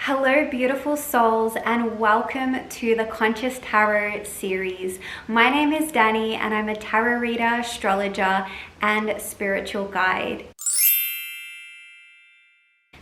Hello, beautiful souls, and welcome to the Conscious Tarot series. My name is Danny, and I'm a tarot reader, astrologer, and spiritual guide.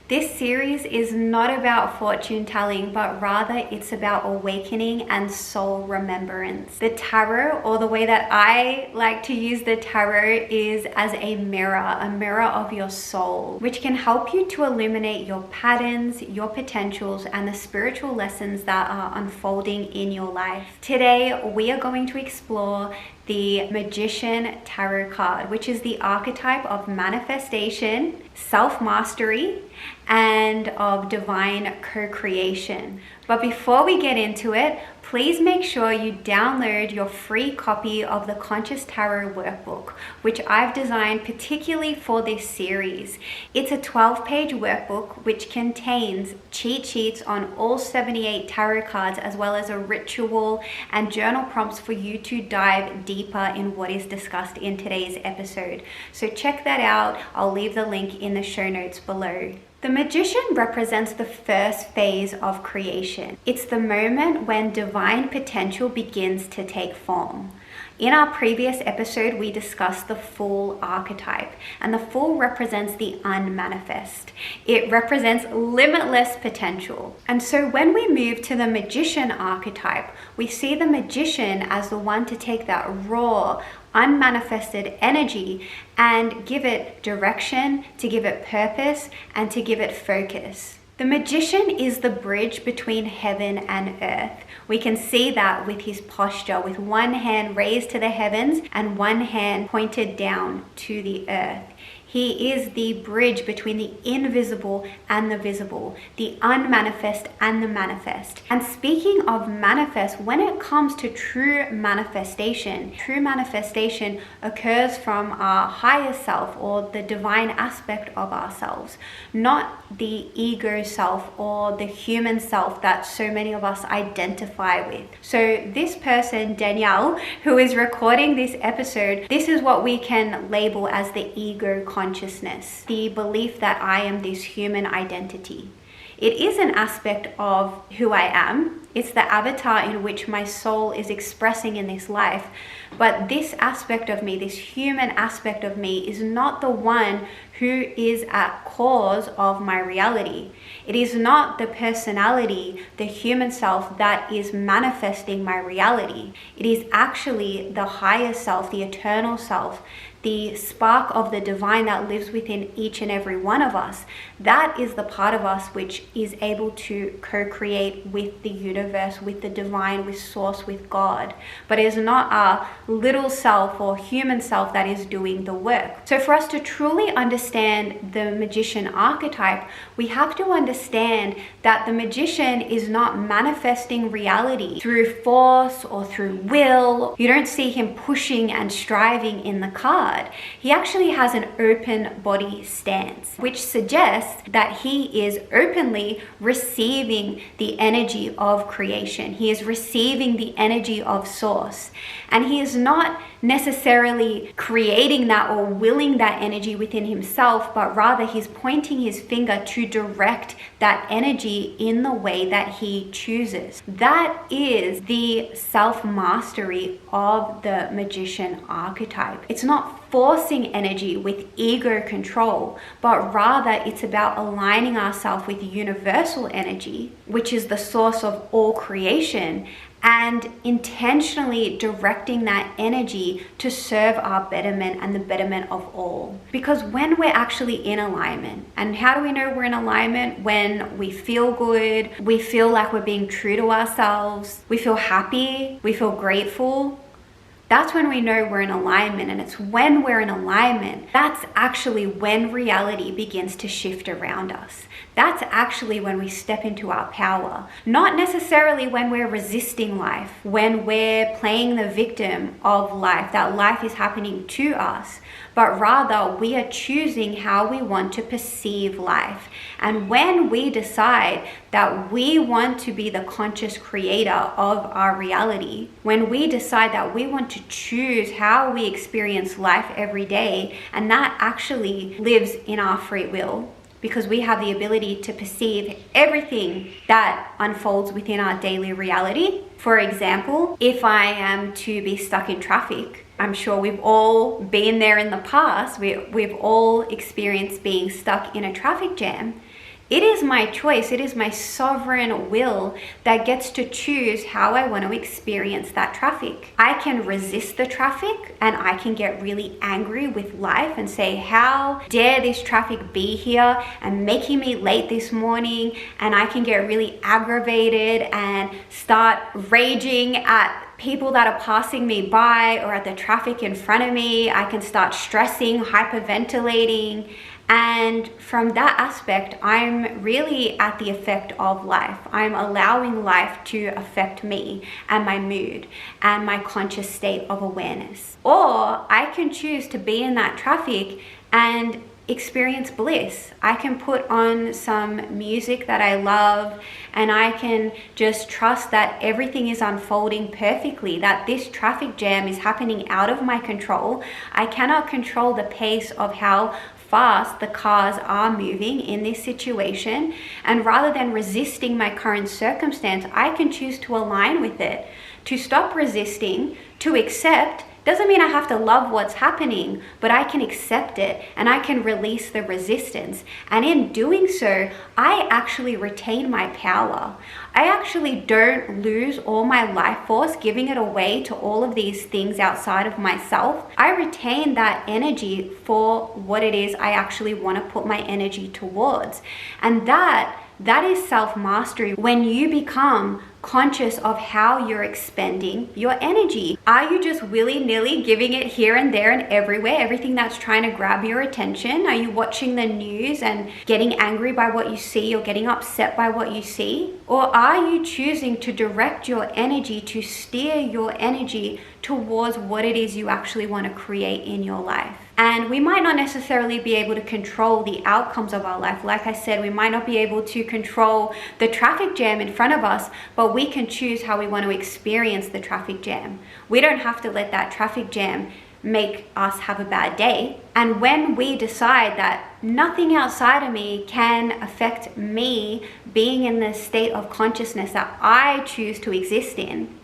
This series is not about fortune telling, but rather it's about awakening and soul remembrance. The tarot, or the way that I like to use the tarot, is as a mirror of your soul, which can help you to illuminate your patterns, your potentials, and the spiritual lessons that are unfolding in your life. Today, we are going to explore the Magician Tarot card, which is the archetype of manifestation, self-mastery, and of divine co-creation. But before we get into it, please make sure you download your free copy of the Conscious Tarot workbook, which I've designed particularly for this series. It's a 12-page workbook which contains cheat sheets on all 78 tarot cards, as well as a ritual and journal prompts for you to dive deeper in what is discussed in today's episode. So check that out. I'll leave the link in the show notes below. The Magician represents the first phase of creation. It's the moment when divine potential begins to take form. In our previous episode, we discussed the Fool archetype, and the Fool represents the unmanifest. It represents limitless potential. And so when we move to the Magician archetype, we see the Magician as the one to take that raw, unmanifested energy and give it direction, to give it purpose, and to give it focus. The Magician is the bridge between heaven and earth. We can see that with his posture, with one hand raised to the heavens and one hand pointed down to the earth. He is the bridge between the invisible and the visible, the unmanifest and the manifest. And speaking of manifest, when it comes to true manifestation occurs from our higher self, or the divine aspect of ourselves, not the ego self or the human self that so many of us identify with. So this person, Danielle, who is recording this episode, this is what we can label as the ego consciousness, the belief that I am this human identity. It is an aspect of who I am. It's the avatar in which my soul is expressing in this life. But this aspect of me, this human aspect of me, is not the one who is at cause of my reality. It is not the personality, the human self, that is manifesting my reality. It is actually the higher self, the eternal self, the spark of the divine that lives within each and every one of us. That is the part of us which is able to co-create with the universe, with the divine, with source, with God. But it is not our little self or human self that is doing the work. So for us to truly understand the Magician archetype, we have to understand that the Magician is not manifesting reality through force or through will. You don't see him pushing and striving in the card. He actually has an open body stance, which suggests that he is openly receiving the energy of creation. He is receiving the energy of source. And he is not necessarily creating that or willing that energy within himself, but rather he's pointing his finger to direct that energy in the way that he chooses. That is the self-mastery of the Magician archetype. It's not forcing energy with ego control, but rather it's about aligning ourselves with universal energy, which is the source of all creation, and intentionally directing that energy to serve our betterment and the betterment of all. Because when we're actually in alignment, and how do we know we're in alignment? When we feel good, we feel like we're being true to ourselves, we feel happy, we feel grateful. That's when we know we're in alignment. And it's when we're in alignment, that's actually when reality begins to shift around us. That's actually when we step into our power. Not necessarily when we're resisting life, when we're playing the victim of life, that life is happening to us, but rather we are choosing how we want to perceive life. And when we decide that we want to be the conscious creator of our reality, when we decide that we want to choose how we experience life every day, and that actually lives in our free will, because we have the ability to perceive everything that unfolds within our daily reality. For example, if I am to be stuck in traffic, I'm sure we've all been there in the past. We've all experienced being stuck in a traffic jam. It is my choice, it is my sovereign will that gets to choose how I want to experience that traffic. I can resist the traffic and I can get really angry with life and say, how dare this traffic be here and making me late this morning? And I can get really aggravated and start raging at people that are passing me by or at the traffic in front of me. I can start stressing, hyperventilating. And from that aspect, I'm really at the effect of life. I'm allowing life to affect me and my mood and my conscious state of awareness. Or I can choose to be in that traffic and experience bliss. I can put on some music that I love and I can just trust that everything is unfolding perfectly, that this traffic jam is happening out of my control. I cannot control the pace of how fast the cars are moving in this situation, and rather than resisting my current circumstance, I can choose to align with it, to stop resisting, to accept. Doesn't mean I have to love what's happening, but I can accept it and I can release the resistance. And in doing so, I actually retain my power. I actually don't lose all my life force, giving it away to all of these things outside of myself. I retain that energy for what it is I actually want to put my energy towards. And that is self-mastery. When you become conscious of how you're expending your energy. Are you just willy-nilly giving it here and there and everywhere, everything that's trying to grab your attention? Are you watching the news and getting angry by what you see or getting upset by what you see? Or are you choosing to direct your energy, to steer your energy towards what it is you actually want to create in your life? And we might not necessarily be able to control the outcomes of our life. Like I said, we might not be able to control the traffic jam in front of us, but we can choose how we want to experience the traffic jam. We don't have to let that traffic jam make us have a bad day. And when we decide that nothing outside of me can affect me being in the state of consciousness that I choose to exist in,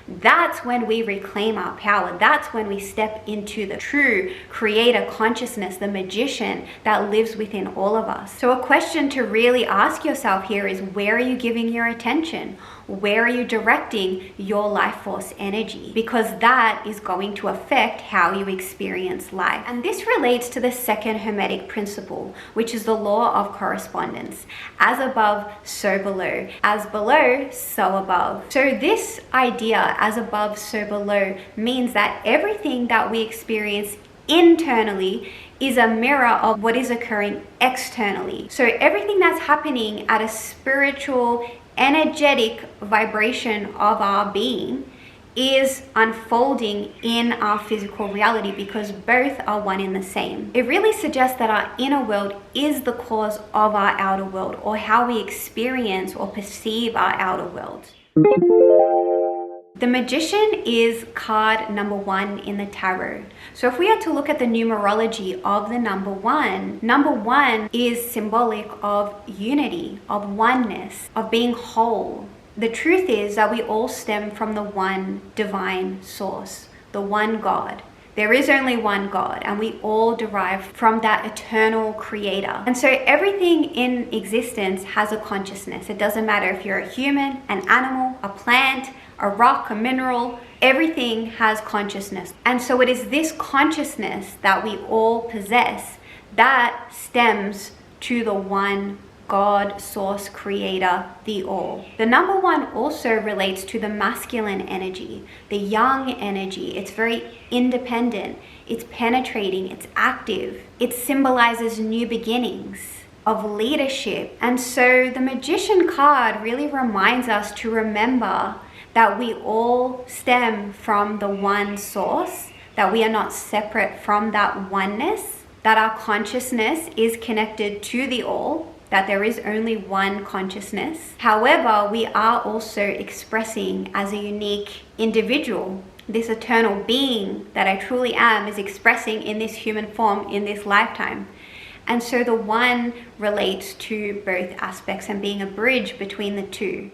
that's when we reclaim our power. That's when we step into the true creator consciousness, the magician that lives within all of us. So a question to really ask yourself here is, where are you giving your attention? Where are you directing your life force energy? Because that is going to affect how you experience life. And this relates to the second Hermetic principle, which is the law of correspondence. As above, so below. As below, so above. So this idea, as above, so below, means that everything that we experience internally is a mirror of what is occurring externally. So everything that's happening at a spiritual, energetic vibration of our being is unfolding in our physical reality, because both are one in the same. It really suggests that our inner world is the cause of our outer world, or how we experience or perceive our outer world. The Magician is card number 1 in the tarot. So if we are to look at the numerology of the number one is symbolic of unity, of oneness, of being whole. The truth is that we all stem from the one divine source, the one God. There is only one God, and we all derive from that eternal creator. And so everything in existence has a consciousness. It doesn't matter if you're a human, an animal, a plant, a rock, a mineral, everything has consciousness. And so it is this consciousness that we all possess that stems to the one God, source, creator, the all. The number 1 also relates to the masculine energy, the yang energy. It's very independent, it's penetrating, it's active. It symbolizes new beginnings, of leadership. And so the Magician card really reminds us to remember that we all stem from the one source, that we are not separate from that oneness, that our consciousness is connected to the all, that there is only one consciousness. However, we are also expressing as a unique individual. This eternal being that I truly am is expressing in this human form in this lifetime. And so the one relates to both aspects and being a bridge between the two.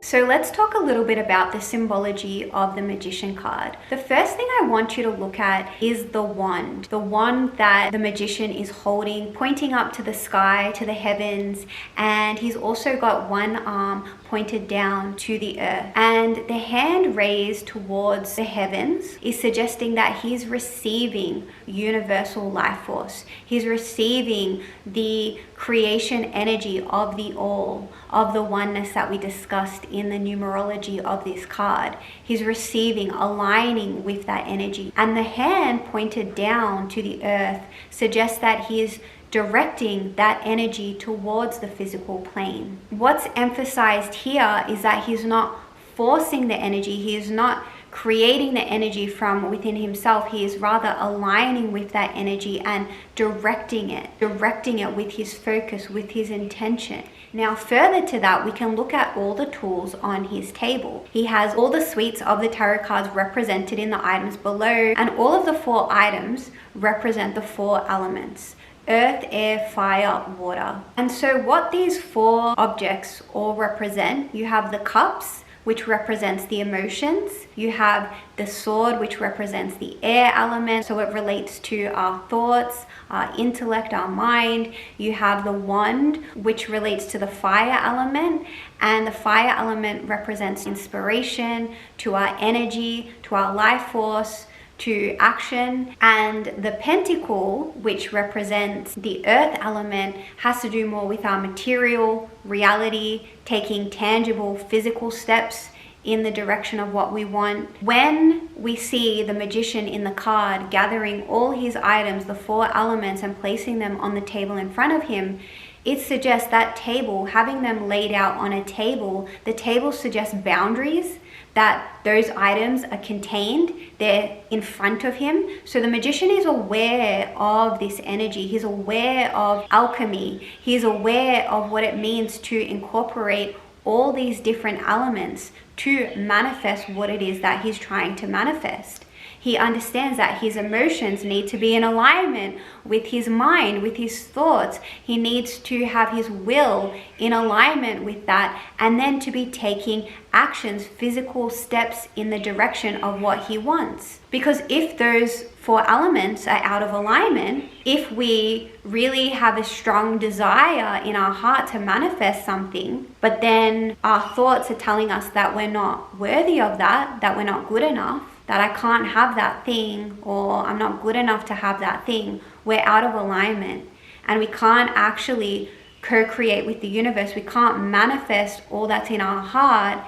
So let's talk a little bit about the symbology of the Magician card. The first thing I want you to look at is the wand that the magician is holding, pointing up to the sky, to the heavens, and he's also got one arm pointed down to the earth. And the hand raised towards the heavens is suggesting that he's receiving universal life force. He's receiving the creation energy of the all, of the oneness that we discussed in the numerology of this card. He's receiving, aligning with that energy. And the hand pointed down to the earth suggests that he is directing that energy towards the physical plane. What's emphasized here is that he's not forcing the energy, he is not creating the energy from within himself. He is rather aligning with that energy and directing it with his focus, with his intention. Now, further to that, we can look at all the tools on his table. He has all the suites of the tarot cards represented in the items below, and all of the 4 items represent the 4 elements: earth, air, fire, water. And so what these 4 objects all represent, you have the cups, which represents the emotions. You have the sword, which represents the air element, so it relates to our thoughts, our intellect, our mind. You have the wand, which relates to the fire element, and the fire element represents inspiration, to our energy, to our life force, to action. And the pentacle, which represents the earth element, has to do more with our material reality, taking tangible physical steps in the direction of what we want. When we see the magician in the card gathering all his items, the 4 elements, and placing them on the table in front of him, it suggests that table, having them laid out on a table, the table suggests boundaries, that those items are contained, they're in front of him. So the magician is aware of this energy, he's aware of alchemy, he's aware of what it means to incorporate all these different elements to manifest what it is that he's trying to manifest. He understands that his emotions need to be in alignment with his mind, with his thoughts. He needs to have his will in alignment with that, and then to be taking actions, physical steps in the direction of what he wants. Because if those 4 elements are out of alignment, if we really have a strong desire in our heart to manifest something, but then our thoughts are telling us that we're not worthy of that, that we're not good enough, that I can't have that thing, or I'm not good enough to have that thing, we're out of alignment. And we can't actually co-create with the universe. We can't manifest all that's in our heart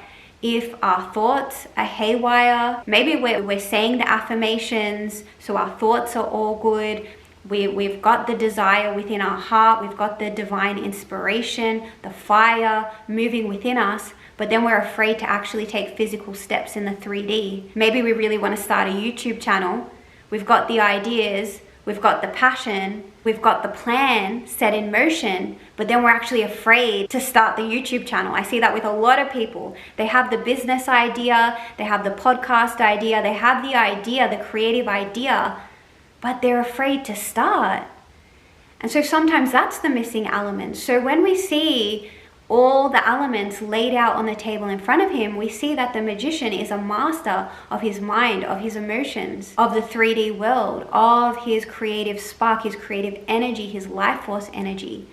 if our thoughts are haywire. Maybe we're saying the affirmations, so our thoughts are all good. We've got the desire within our heart. We've got the divine inspiration, the fire moving within us. But then we're afraid to actually take physical steps in the 3D. Maybe we really want to start a YouTube channel. We've got the ideas, we've got the passion, we've got the plan set in motion, but then we're actually afraid to start the YouTube channel. I see that with a lot of people. They have the business idea, they have the podcast idea, they have the idea, the creative idea, but they're afraid to start. And so sometimes that's the missing element. So when we see all the elements laid out on the table in front of him, we see that the magician is a master of his mind, of his emotions, of the 3D world, of his creative spark, his creative energy, his life force energy,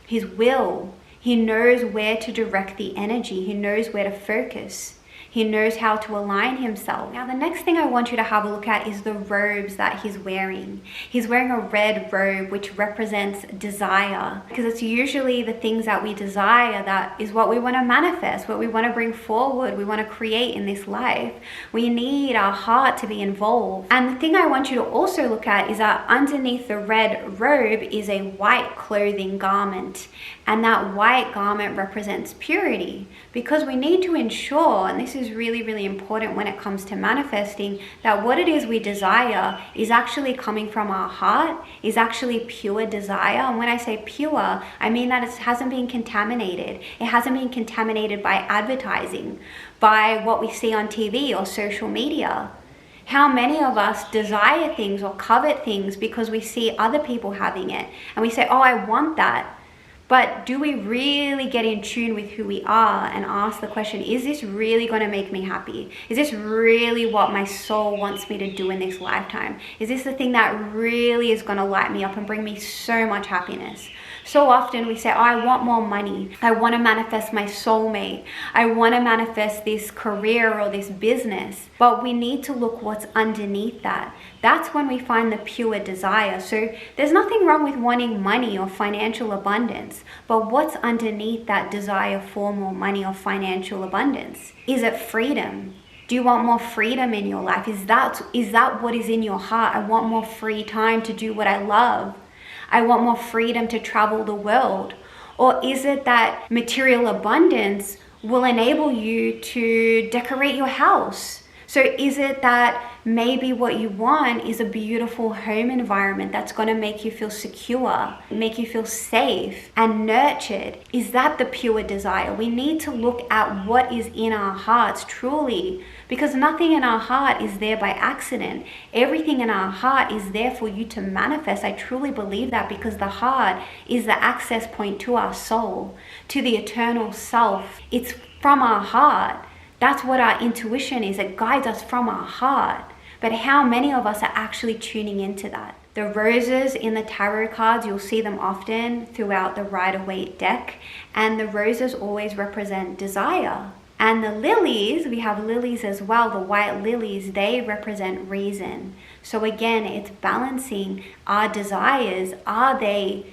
his will. He knows where to direct the energy. He knows where to focus. He knows how to align himself. Now, the next thing I want you to have a look at is the robes that he's wearing. He's wearing a red robe, which represents desire, because it's usually the things that we desire that is what we want to manifest, what we want to bring forward, we want to create in this life. We need our heart to be involved. And the thing I want you to also look at is that underneath the red robe is a white clothing garment. And that white garment represents purity, because we need to ensure, and this is really, really important when it comes to manifesting, that what it is we desire is actually coming from our heart, is actually pure desire. And when I say pure, I mean that it hasn't been contaminated. It hasn't been contaminated by advertising, by what we see on TV or social media. How many of us desire things or covet things because we see other people having it and we say, oh, I want that. But do we really get in tune with who we are and ask the question, is this really going to make me happy? Is this really what my soul wants me to do in this lifetime? Is this the thing that really is going to light me up and bring me so much happiness? So often we say, oh, I want more money. I want to manifest my soulmate. I want to manifest this career or this business. But we need to look what's underneath that. That's when we find the pure desire. So there's nothing wrong with wanting money or financial abundance. But what's underneath that desire for more money or financial abundance? Is it freedom? Do you want more freedom in your life? Is that what is in your heart? I want more free time to do what I love. I want more freedom to travel the world. Or is it that material abundance will enable you to decorate your house? So is it that maybe what you want is a beautiful home environment that's going to make you feel secure, make you feel safe and nurtured? Is that the pure desire? We need to look at what is in our hearts truly, because nothing in our heart is there by accident. Everything in our heart is there for you to manifest. I truly believe that, because the heart is the access point to our soul, to the eternal self. It's from our heart. That's what our intuition is. It guides us from our heart. But how many of us are actually tuning into that? The roses in the tarot cards, you'll see them often throughout the Rider-Waite deck. And the roses always represent desire. And the lilies, we have lilies as well, the white lilies, they represent reason. So again, it's balancing our desires. Are they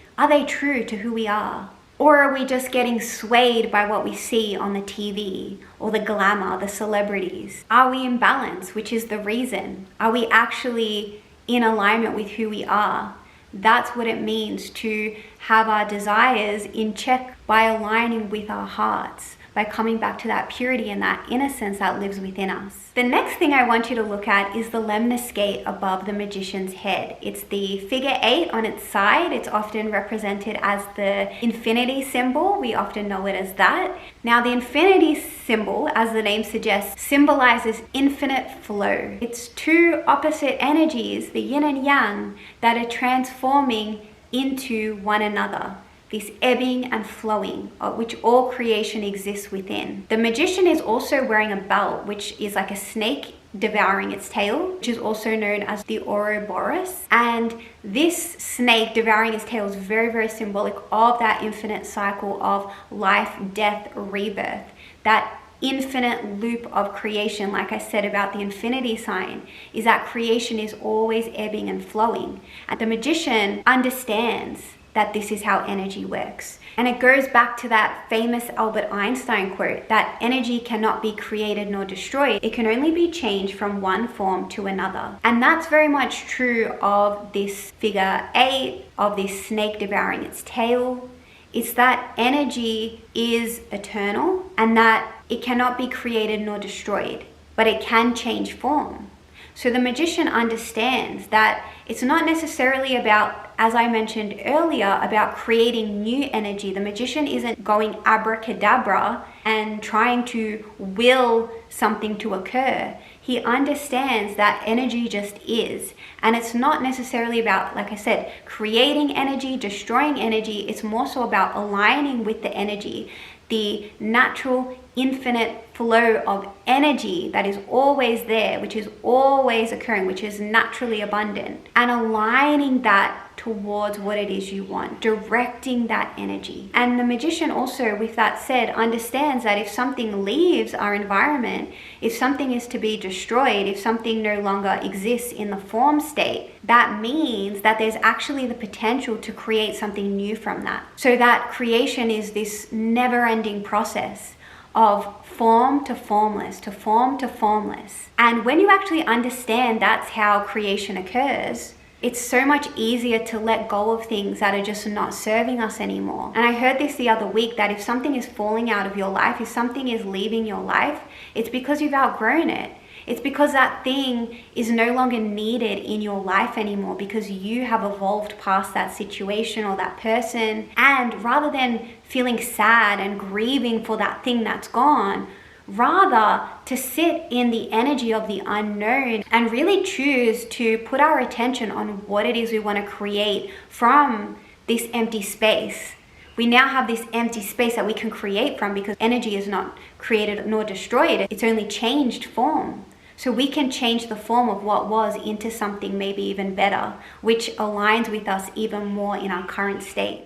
true to who we are? Or are we just getting swayed by what we see on the TV or the glamour, the celebrities? Are we in balance, which is the reason? Are we actually in alignment with who we are? That's what it means to have our desires in check by aligning with our hearts, by coming back to that purity and that innocence that lives within us. The next thing I want you to look at is the lemniscate above the magician's head. It's the figure 8 on its side. It's often represented as the infinity symbol. We often know it as that. Now, the infinity symbol, as the name suggests, symbolizes infinite flow. It's two opposite energies, the yin and yang, that are transforming into one another. This ebbing and flowing, of which all creation exists within. The magician is also wearing a belt, which is like a snake devouring its tail, which is also known as the Ouroboros. And this snake devouring its tail is very, very symbolic of that infinite cycle of life, death, rebirth. That infinite loop of creation, like I said about the infinity sign, is that creation is always ebbing and flowing. And the magician understands that this is how energy works. And it goes back to that famous Albert Einstein quote, that energy cannot be created nor destroyed. It can only be changed from one form to another. And that's very much true of this figure 8, of this snake devouring its tail. It's that energy is eternal and that it cannot be created nor destroyed, but it can change form. So the magician understands that it's not necessarily about, as I mentioned earlier, about creating new energy. The magician isn't going abracadabra and trying to will something to occur. He understands that energy just is. And it's not necessarily about, like I said, creating energy, destroying energy. It's more so about aligning with the energy, the natural infinite flow of energy that is always there, which is always occurring, which is naturally abundant, and aligning that towards what it is you want, directing that energy. And the magician also, with that said, understands that if something leaves our environment, if something is to be destroyed, if something no longer exists in the form state, that means that there's actually the potential to create something new from that. So that creation is this never-ending process of form to formless, to form to formless. And when you actually understand that's how creation occurs, it's so much easier to let go of things that are just not serving us anymore. And I heard this the other week, that if something is falling out of your life, if something is leaving your life, it's because you've outgrown it. It's because that thing is no longer needed in your life anymore, because you have evolved past that situation or that person. And rather than feeling sad and grieving for that thing that's gone, rather to sit in the energy of the unknown and really choose to put our attention on what it is we want to create from this empty space. We now have this empty space that we can create from, because energy is not created nor destroyed, it's only changed form. So we can change the form of what was into something maybe even better, which aligns with us even more in our current state.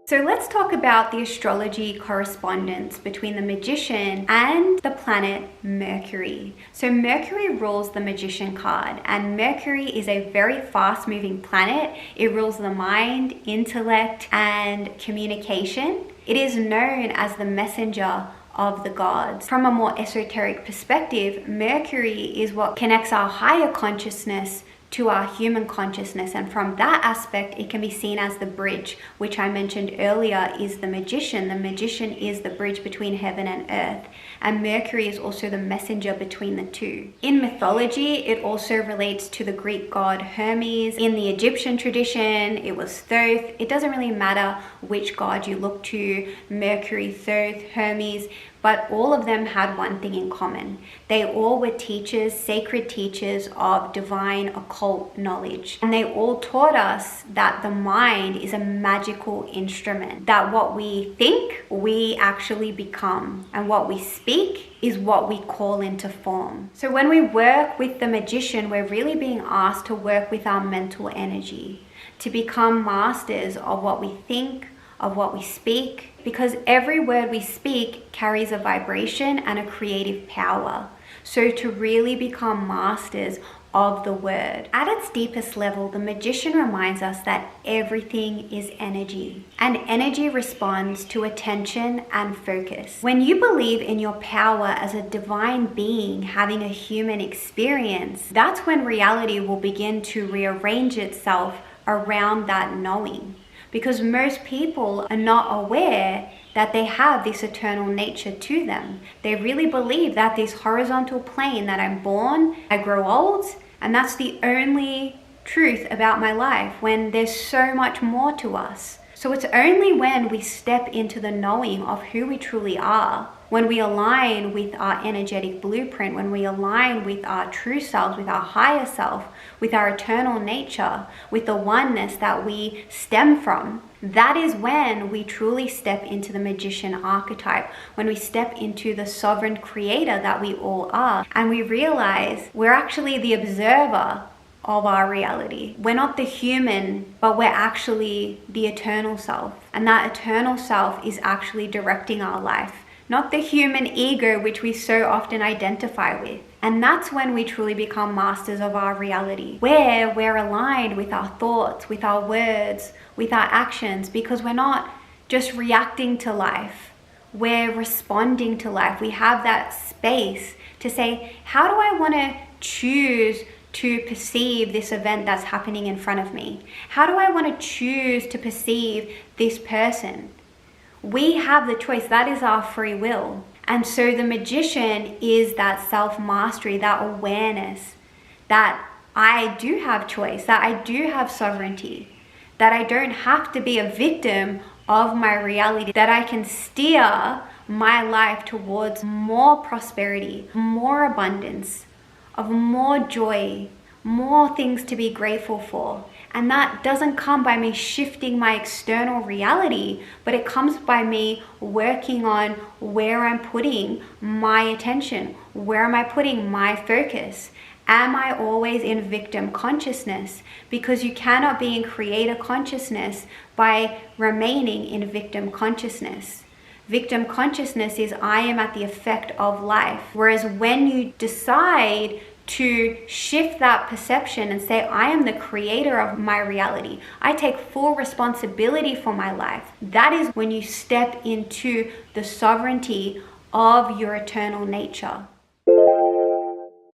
So let's talk about the astrology correspondence between the magician and the planet Mercury. So Mercury rules the magician card, and Mercury is a very fast-moving planet. It rules the mind, intellect, and communication. It is known as the messenger of the gods. From a more esoteric perspective, Mercury is what connects our higher consciousness to our human consciousness, and from that aspect it can be seen as the bridge, which I mentioned earlier is the magician. The magician is the bridge between heaven and earth, and Mercury is also the messenger between the two. In mythology, it also relates to the Greek god Hermes. In the Egyptian tradition, it was Thoth. It doesn't really matter which god you look to, Mercury, Thoth, Hermes, but all of them had one thing in common. They all were teachers, sacred teachers of divine occult knowledge. And they all taught us that the mind is a magical instrument, that what we think, we actually become, and what we speak is what we call into form. So when we work with the magician, we're really being asked to work with our mental energy, to become masters of what we think, of what we speak, because every word we speak carries a vibration and a creative power. So to really become masters of the word. At its deepest level, the magician reminds us that everything is energy, and energy responds to attention and focus. When you believe in your power as a divine being having a human experience, that's when reality will begin to rearrange itself around that knowing. Because most people are not aware that they have this eternal nature to them. They really believe that this horizontal plane that I'm born, I grow old, and that's the only truth about my life, when there's so much more to us. So it's only when we step into the knowing of who we truly are, when we align with our energetic blueprint, when we align with our true selves, with our higher self, with our eternal nature, with the oneness that we stem from, that is when we truly step into the magician archetype, when we step into the sovereign creator that we all are, and we realize we're actually the observer of our reality. We're not the human, but we're actually the eternal self. And that eternal self is actually directing our life, not the human ego, which we so often identify with. And that's when we truly become masters of our reality, where we're aligned with our thoughts, with our words, with our actions, because we're not just reacting to life, we're responding to life. We have that space to say, how do I want to choose to perceive this event that's happening in front of me? How do I want to choose to perceive this person? We have the choice. That is our free will. And so the magician is that self-mastery, that awareness that I do have choice, that I do have sovereignty, that I don't have to be a victim of my reality, that I can steer my life towards more prosperity, more abundance, of more joy, more things to be grateful for. And that doesn't come by me shifting my external reality, but it comes by me working on where I'm putting my attention, where am I putting my focus. Am I always in victim consciousness? Because you cannot be in creator consciousness by remaining in victim consciousness. Victim consciousness is I am at the effect of life. Whereas when you decide to shift that perception and say, I am the creator of my reality, I take full responsibility for my life, that is when you step into the sovereignty of your eternal nature.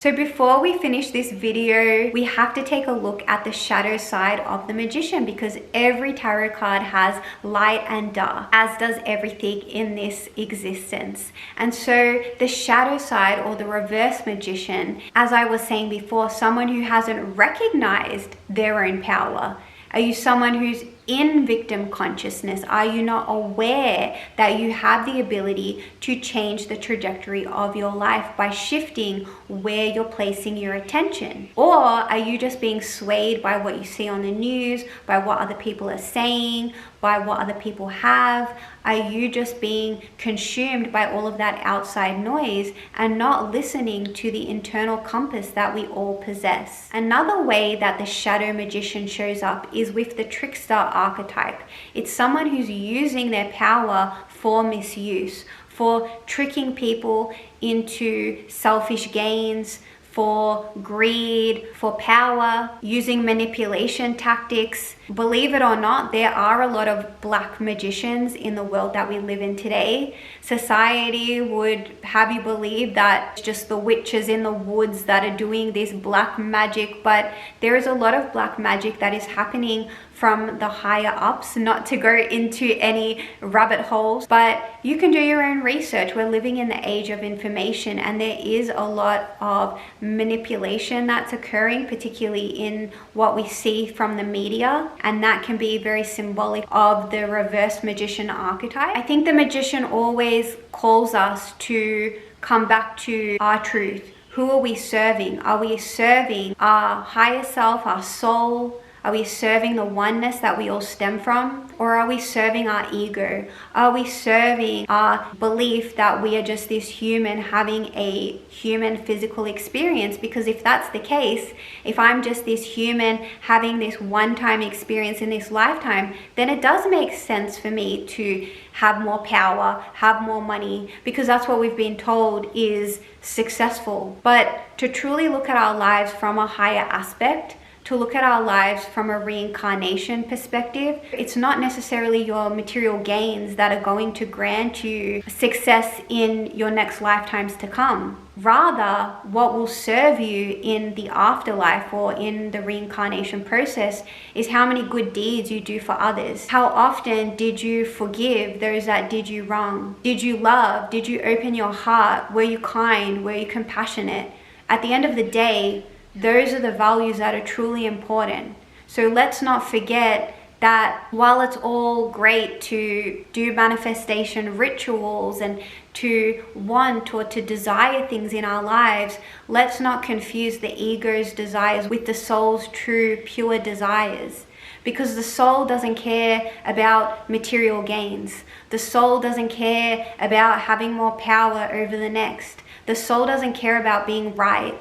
So before we finish this video, we have to take a look at the shadow side of the magician, because every tarot card has light and dark, as does everything in this existence. And so the shadow side, or the reverse magician, as I was saying before, someone who hasn't recognized their own power. Are you someone who's in victim consciousness? Are you not aware that you have the ability to change the trajectory of your life by shifting where you're placing your attention? Or are you just being swayed by what you see on the news, by what other people are saying, by what other people have? Are you just being consumed by all of that outside noise and not listening to the internal compass that we all possess? Another way that the shadow magician shows up is with the trickster archetype. It's someone who's using their power for misuse, for tricking people into selfish gains, for greed, for power, using manipulation tactics. Believe it or not, there are a lot of black magicians in the world that we live in today. Society would have you believe that it's just the witches in the woods that are doing this black magic, but there is a lot of black magic that is happening from the higher ups. Not to go into any rabbit holes, but you can do your own research. We're living in the age of information, and there is a lot of manipulation that's occurring, particularly in what we see from the media, and that can be very symbolic of the reverse magician archetype. I think the magician always calls us to come back to our truth. Who are we serving? Are we serving our higher self, our soul? Are we serving the oneness that we all stem from? Or are we serving our ego? Are we serving our belief that we are just this human having a human physical experience? Because if that's the case, if I'm just this human having this one-time experience in this lifetime, then it does make sense for me to have more power, have more money, because that's what we've been told is successful. But to truly look at our lives from a higher aspect, to look at our lives from a reincarnation perspective, it's not necessarily your material gains that are going to grant you success in your next lifetimes to come. Rather, what will serve you in the afterlife or in the reincarnation process is how many good deeds you do for others. How often did you forgive those that did you wrong? Did you love? Did you open your heart? Were you kind? Were you compassionate? At the end of the day, those are the values that are truly important. So let's not forget that while it's all great to do manifestation rituals and to want or to desire things in our lives, let's not confuse the ego's desires with the soul's true, pure desires. Because the soul doesn't care about material gains. The soul doesn't care about having more power over the next. The soul doesn't care about being right.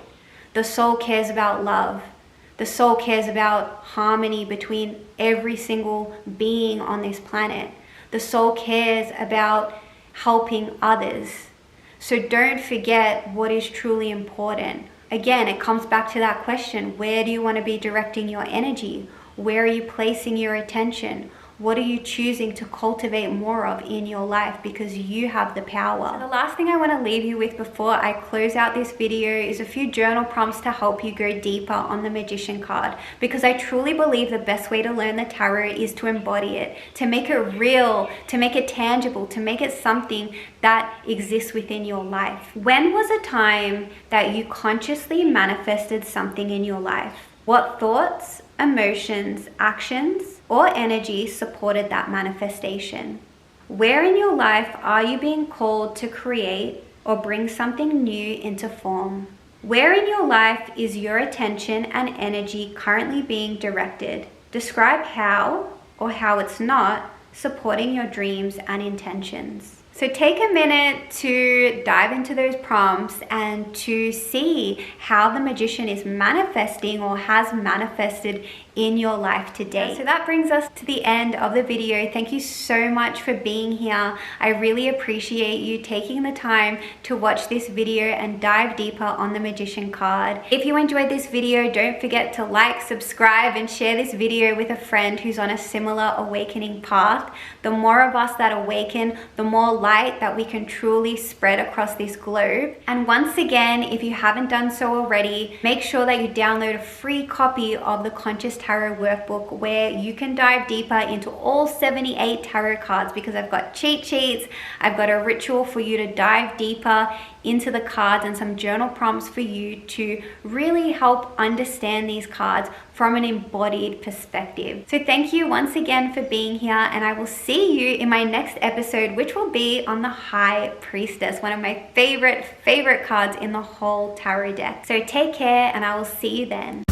The soul cares about love. The soul cares about harmony between every single being on this planet. The soul cares about helping others. So don't forget what is truly important. Again, it comes back to that question, where do you want to be directing your energy? Where are you placing your attention? What are you choosing to cultivate more of in your life? Because you have the power. So the last thing I want to leave you with before I close out this video is a few journal prompts to help you go deeper on the Magician card. Because I truly believe the best way to learn the tarot is to embody it, to make it real, to make it tangible, to make it something that exists within your life. When was a time that you consciously manifested something in your life? What thoughts, emotions, actions, or energy supported that manifestation? Where in your life are you being called to create or bring something new into form? Where in your life is your attention and energy currently being directed? Describe how or how it's not supporting your dreams and intentions. So take a minute to dive into those prompts and to see how the Magician is manifesting or has manifested in your life today. So that brings us to the end of the video. Thank you so much for being here. I really appreciate you taking the time to watch this video and dive deeper on the Magician card. If you enjoyed this video, don't forget to like, subscribe, and share this video with a friend who's on a similar awakening path. The more of us that awaken, the more light that we can truly spread across this globe. And once again, if you haven't done so already, make sure that you download a free copy of the Conscious Tarot Workbook where you can dive deeper into all 78 tarot cards, because I've got cheat sheets, I've got a ritual for you to dive deeper into the cards, and some journal prompts for you to really help understand these cards from an embodied perspective. So thank you once again for being here, and I will see you in my next episode, which will be on the High Priestess, one of my favorite cards in the whole tarot deck. So take care, and I will see you then.